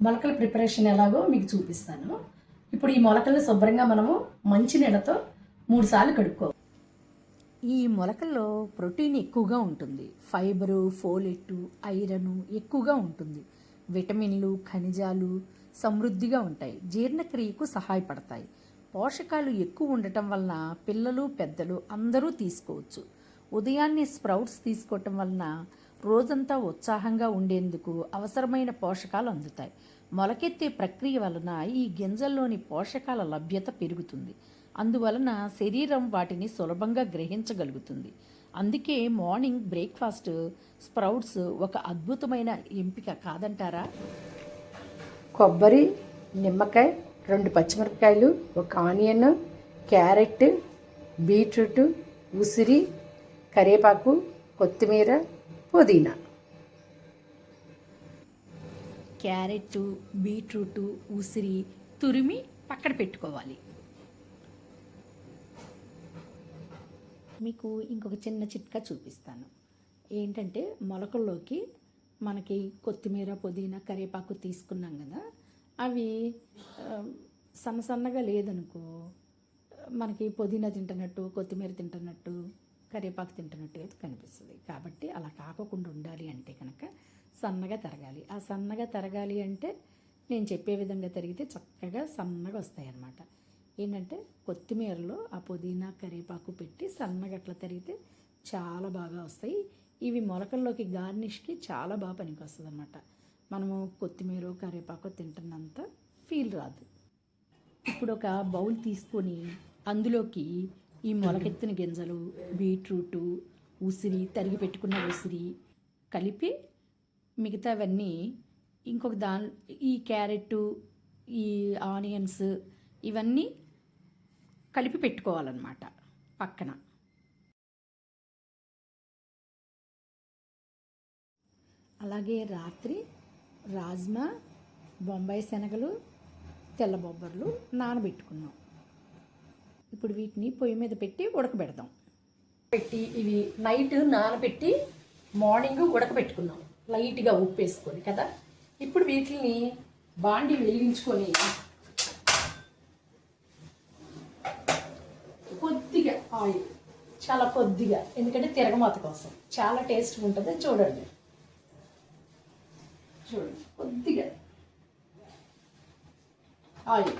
మొలకల ప్రిపరేషన్ ఎలాగో మీకు చూపిస్తాను. ఇప్పుడు ఈ మొలకల్ని శుభ్రంగా మనము మంచినీళ్ళతో 3 సార్లు కడుక్కోవాలి. ఈ మొలకల్లో ప్రోటీన్ ఎక్కువగా ఉంటుంది. ఫైబరు, ఫోలేటు, ఐరన్ ఎక్కువగా ఉంటుంది. విటమిన్లు, ఖనిజాలు సమృద్ధిగా ఉంటాయి. జీర్ణక్రియకు సహాయపడతాయి. పోషకాలు ఎక్కువ ఉండటం వలన పిల్లలు, పెద్దలు అందరూ తీసుకోవచ్చు. ఉదయాన్నే స్ప్రౌట్స్ తీసుకోవటం వలన రోజంతా ఉత్సాహంగా ఉండేందుకు అవసరమైన పోషకాలు అందుతాయి. మొలకెత్తే ప్రక్రియ వలన ఈ గింజల్లోని పోషకాల లభ్యత పెరుగుతుంది. అందువలన శరీరం వాటిని సులభంగా గ్రహించగలుగుతుంది. అందుకే మార్నింగ్ బ్రేక్ఫాస్ట్ స్ప్రౌట్స్ ఒక అద్భుతమైన ఎంపిక కాదంటారా? కొబ్బరి, నిమ్మకాయ, 2 పచ్చిమిరపకాయలు, 1 ఆనియన్, క్యారెట్, బీట్రూట్, ఉసిరి, కరివేపాకు, కొత్తిమీర, పుదీనా. క్యారెట్, బీట్రూట్, ఉసిరి తురిమి పక్కన పెట్టుకోవాలి. మీకు ఇంకొక చిన్న చిట్కా చూపిస్తాను. ఏంటంటే మొలకల్లోకి మనకి కొత్తిమీర, పుదీనా, కరివేపాకు తీసుకున్నాం కదా, అవి సన్నగా లేదనుకో, మనకి పుదీనా తింటున్నట్టు, కొత్తిమీర తింటున్నట్టు, కరివేపాకు తింటున్నట్టు అయితే కనిపిస్తుంది. కాబట్టి అలా కాకుండా ఉండాలి అంటే కనుక సన్నగా తరగాలి. ఆ సన్నగా తరగాలి అంటే నేను చెప్పే విధంగా తరిగితే చక్కగా సన్నగా వస్తాయి అన్నమాట. ఏంటంటే కొత్తిమీరలో ఆ పుదీనా, కరివేపాకు పెట్టి సన్నగా అట్లా తరిగితే చాలా బాగా వస్తాయి. ఇవి మొలకల్లోకి గార్నిష్కి చాలా బాగా పనికి వస్తుంది అన్నమాట. మనము కొత్తిమీర, కరివేపాకు తింటున్నంత ఫీల్ రాదు. ఇప్పుడు ఒక బౌల్ తీసుకొని అందులోకి ఈ మొలకెత్తిన గింజలు, బీట్రూటు, ఉసిరి, తరిగి పెట్టుకున్న ఉసిరి కలిపి మిగతావన్నీ ఇంకొక ఈ క్యారెట్, ఈ ఆనియన్స్ ఇవన్నీ కలిపి పెట్టుకోవాలన్నమాట పక్కన. అలాగే రాత్రి రాజ్మా, బొంబాయి శనగలు, తెల్ల బొబ్బర్లు నానబెట్టుకున్నాం. ఇప్పుడు వీటిని పొయ్యి మీద పెట్టి ఉడకబెడదాం. ఇవి నైట్ నానబెట్టి మార్నింగ్ ఉడకబెట్టుకున్నాం లైట్గా ఉప్పు వేసుకొని కదా. ఇప్పుడు వీటిని బాండి వెలిగించుకొని కొద్దిగా ఆయిల్, చాలా కొద్దిగా, ఎందుకంటే తిరగమాత కోసం చాలా టేస్ట్గా ఉంటుంది. చూడండి కొద్దిగా ఆయిల్.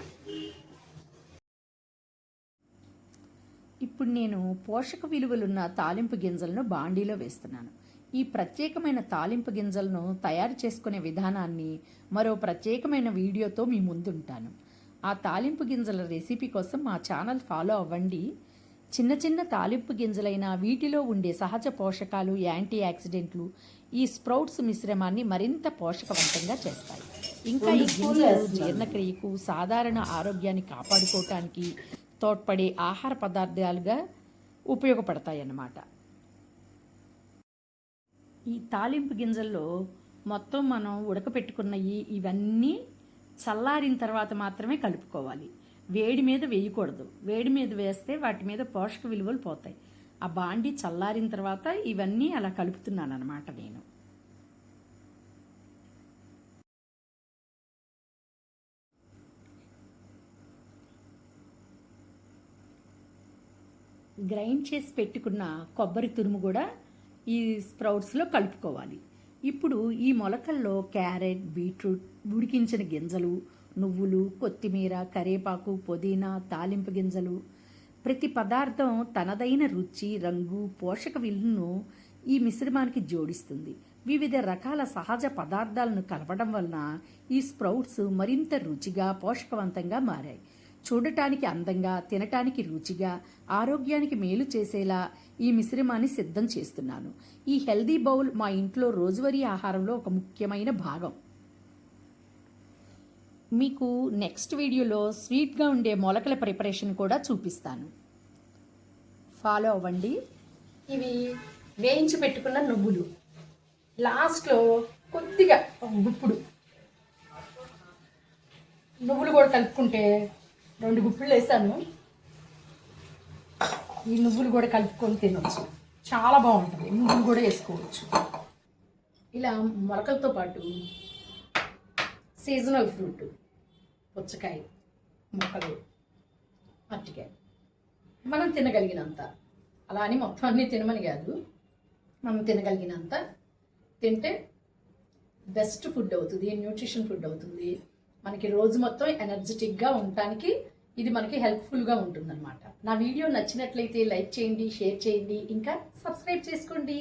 ఇప్పుడు నేను పోషక విలువలున్న తాలింపు గింజలను బాండీలో వేస్తున్నాను. ఈ ప్రత్యేకమైన తాలింపు గింజలను తయారు చేసుకునే విధానాన్ని మరో ప్రత్యేకమైన వీడియోతో మీ ముందుంటాను. ఆ తాలింపు గింజల రెసిపీ కోసం మా ఛానల్ ఫాలో అవ్వండి. చిన్న చిన్న తాలింపు గింజలైన వీటిలో ఉండే సహజ పోషకాలు, యాంటీ ఆక్సిడెంట్లు ఈ స్ప్రౌట్స్ మిశ్రమాన్ని మరింత పోషకవంతంగా చేస్తాయి. ఇంకా ఈ గింజలు జీర్ణక్రియకు, సాధారణ ఆరోగ్యాన్ని కాపాడుకోవటానికి తోడ్పడే ఆహార పదార్థాలుగా ఉపయోగపడతాయి అన్నమాట. ఈ తాలింపు గింజల్లో మొత్తం మనం ఉడకపెట్టుకున్నవి ఇవన్నీ చల్లారిన తర్వాత మాత్రమే కలుపుకోవాలి. వేడి మీద వేయకూడదు. వేడి మీద వేస్తే వాటి మీద పోషక విలువలు పోతాయి. ఆ బాండి చల్లారిన తర్వాత ఇవన్నీ అలా కలుపుతున్నాను అన్నమాట నేను. గ్రైండ్ చేసి పెట్టుకున్న కొబ్బరి తురుము కూడా ఈ స్ప్రౌట్స్లో కలుపుకోవాలి. ఇప్పుడు ఈ మొలకల్లో క్యారెట్, బీట్రూట్, ఉడికించిన గింజలు, నువ్వులు, కొత్తిమీర, కరివేపాకు, పుదీనా, తాలింపు గింజలు, ప్రతి పదార్థం తనదైన రుచి, రంగు, పోషక విలువను ఈ మిశ్రమానికి జోడిస్తుంది. వివిధ రకాల సహజ పదార్థాలను కలపడం వలన ఈ స్ప్రౌట్స్ మరింత రుచిగా, పోషకవంతంగా మారాయి. చూడటానికి అందంగా, తినటానికి రుచిగా, ఆరోగ్యానికి మేలు చేసేలా ఈ మిశ్రమాన్ని సిద్ధం చేస్తున్నాను. ఈ హెల్దీ బౌల్ మా ఇంట్లో రోజువారీ ఆహారంలో ఒక ముఖ్యమైన భాగం. మీకు నెక్స్ట్ వీడియోలో స్వీట్గా ఉండే మొలకల ప్రిపరేషన్ కూడా చూపిస్తాను. ఫాలో అవ్వండి. ఇవి వేయించి పెట్టుకున్న నువ్వులు, లాస్ట్లో కొద్దిగా గుప్పుడు నువ్వులు కూడా కలుపుకుంటే 2 గుప్పులు వేసాను. ఈ నువ్వులు కూడా కలుపుకొని తినవచ్చు, చాలా బాగుంటుంది. నువ్వులు కూడా వేసుకోవచ్చు. ఇలా మొలకలతో పాటు సీజనల్ ఫ్రూట్, పుచ్చకాయ మొక్కలు, అరటికాయ మనం తినగలిగినంత. అలా అని మొత్తం అన్నీ తినమని కాదు, మనం తినగలిగినంత తింటే బెస్ట్ ఫుడ్ అవుతుంది, న్యూట్రిషన్ ఫుడ్ అవుతుంది. మనకి రోజు మొత్తం ఎనర్జెటిక్గా ఉండటానికి ఇది మనకి హెల్ప్ఫుల్గా ఉంటుందన్నమాట. నా వీడియో నచ్చినట్లయితే లైక్ చేయండి, షేర్ చేయండి, ఇంకా సబ్స్క్రైబ్ చేసుకోండి.